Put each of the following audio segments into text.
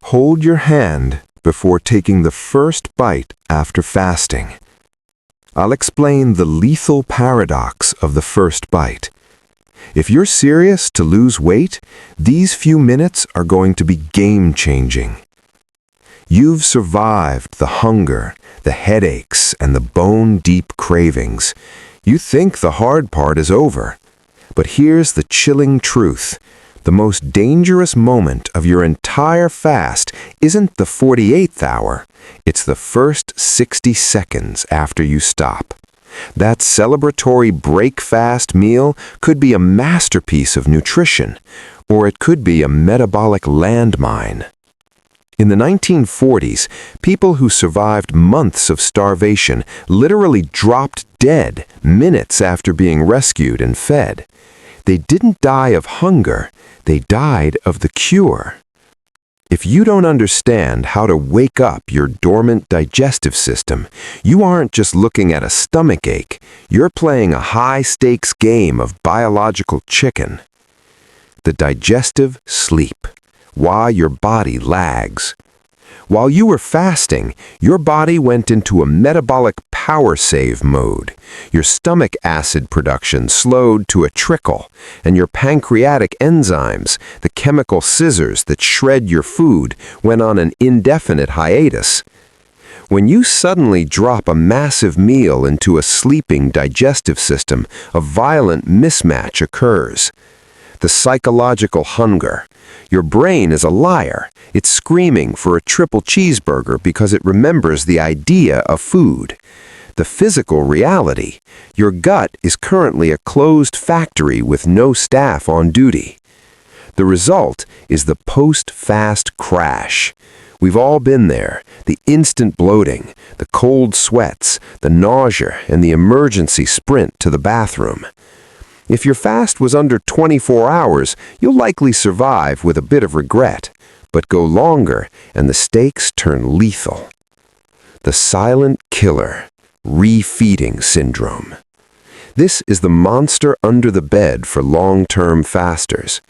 Hold your hand before taking the first bite after fasting. I'll explain the lethal paradox of the first bite. If you're serious to lose weight, these few minutes are going to be game-changing. You've survived the hunger, the headaches, and the bone-deep cravings. You think the hard part is over. But here's the chilling truth. The most dangerous moment of your entire fast isn't the 48th hour. It's the first 60 seconds after you stop. That celebratory break-fast meal could be a masterpiece of nutrition, or it could be a metabolic landmine. In the 1940s, people who survived months of starvation literally dropped dead minutes after being rescued and fed. They didn't die of hunger, they died of the cure. If you don't understand how to wake up your dormant digestive system, you aren't just looking at a stomach ache, you're playing a high-stakes game of biological chicken. The digestive sleep. Why your body lags. While you were fasting, your body went into a metabolic power save mode. Your stomach acid production slowed to a trickle, and your pancreatic enzymes, the chemical scissors that shred your food, went on an indefinite hiatus. When you suddenly drop a massive meal into a sleeping digestive system, a violent mismatch occurs. The psychological hunger. Your brain is a liar. It's screaming for a triple cheeseburger because it remembers the idea of food. The physical reality. Your gut is currently a closed factory with no staff on duty. The result is the post-fast crash. We've all been there. The instant bloating, the cold sweats, the nausea, and the emergency sprint to the bathroom. If your fast was under 24 hours, you'll likely survive with a bit of regret, but go longer and the stakes turn lethal. The silent killer, Refeeding Syndrome. This is the monster under the bed for long-term fasters.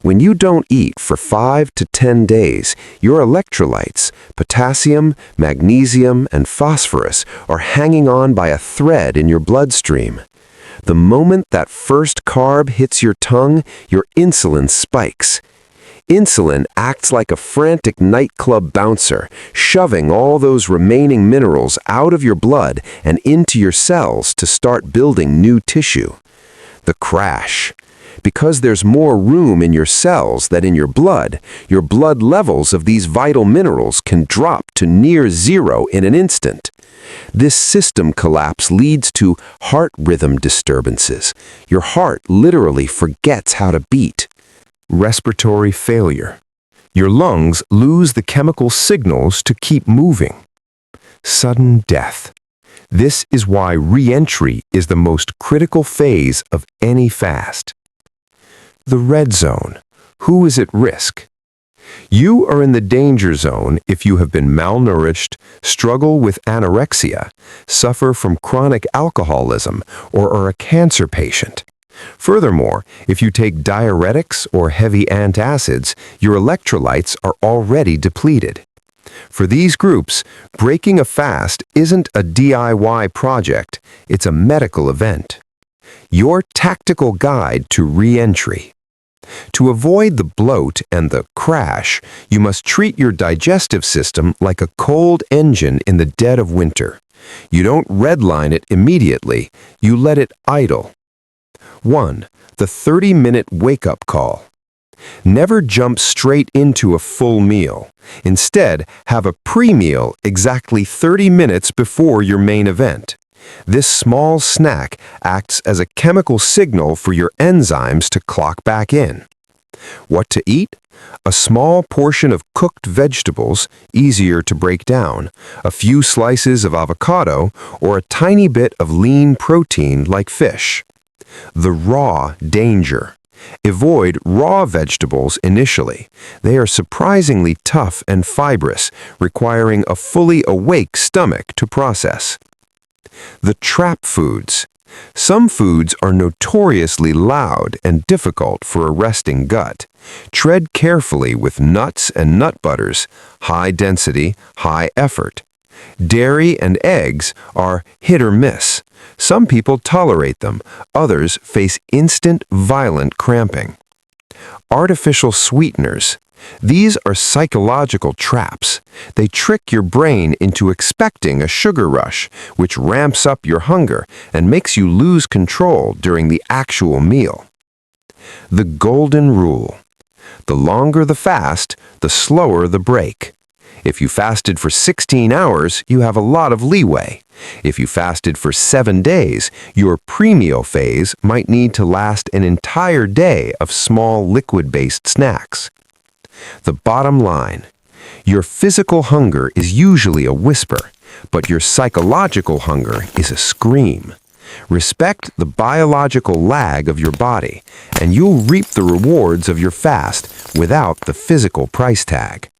When you don't eat for 5 to 10 days, your electrolytes, potassium, magnesium, and phosphorus are hanging on by a thread in your bloodstream. The moment that first carb hits your tongue, your insulin spikes. Insulin acts like a frantic nightclub bouncer, shoving all those remaining minerals out of your blood and into your cells to start building new tissue. The crash. Because there's more room in your cells than in your blood levels of these vital minerals can drop to near zero in an instant. This system collapse leads to heart rhythm disturbances. Your heart literally forgets how to beat. Respiratory failure. Your lungs lose the chemical signals to keep moving. Sudden death. This is why re-entry is the most critical phase of any fast. The red zone. Who is at risk? You are in the danger zone if you have been malnourished, struggle with anorexia, suffer from chronic alcoholism, or are a cancer patient. Furthermore, if you take diuretics or heavy antacids, your electrolytes are already depleted. For these groups, breaking a fast isn't a DIY project, it's a medical event. Your tactical guide to re-entry. To avoid the bloat and the crash, you must treat your digestive system like a cold engine in the dead of winter. You don't redline it immediately, you let it idle. 1. The 30-minute wake-up call. Never jump straight into a full meal. Instead, have a pre-meal exactly 30 minutes before your main event. This small snack acts as a chemical signal for your enzymes to clock back in. What to eat? A small portion of cooked vegetables, easier to break down, a few slices of avocado, or a tiny bit of lean protein like fish. The raw danger. Avoid raw vegetables initially. They are surprisingly tough and fibrous, requiring a fully awake stomach to process. The trap foods. Some foods are notoriously loud and difficult for a resting gut. Tread carefully with nuts and nut butters, high density, high effort. Dairy and eggs are hit or miss. Some people tolerate them, others face instant, violent cramping. Artificial sweeteners. These are psychological traps. They trick your brain into expecting a sugar rush, which ramps up your hunger and makes you lose control during the actual meal. The golden rule. The longer the fast, the slower the break. If you fasted for 16 hours, you have a lot of leeway. If you fasted for 7 days, your premio phase might need to last an entire day of small liquid-based snacks. The bottom line, your physical hunger is usually a whisper, but your psychological hunger is a scream. Respect the biological lag of your body, and you'll reap the rewards of your fast without the physical price tag.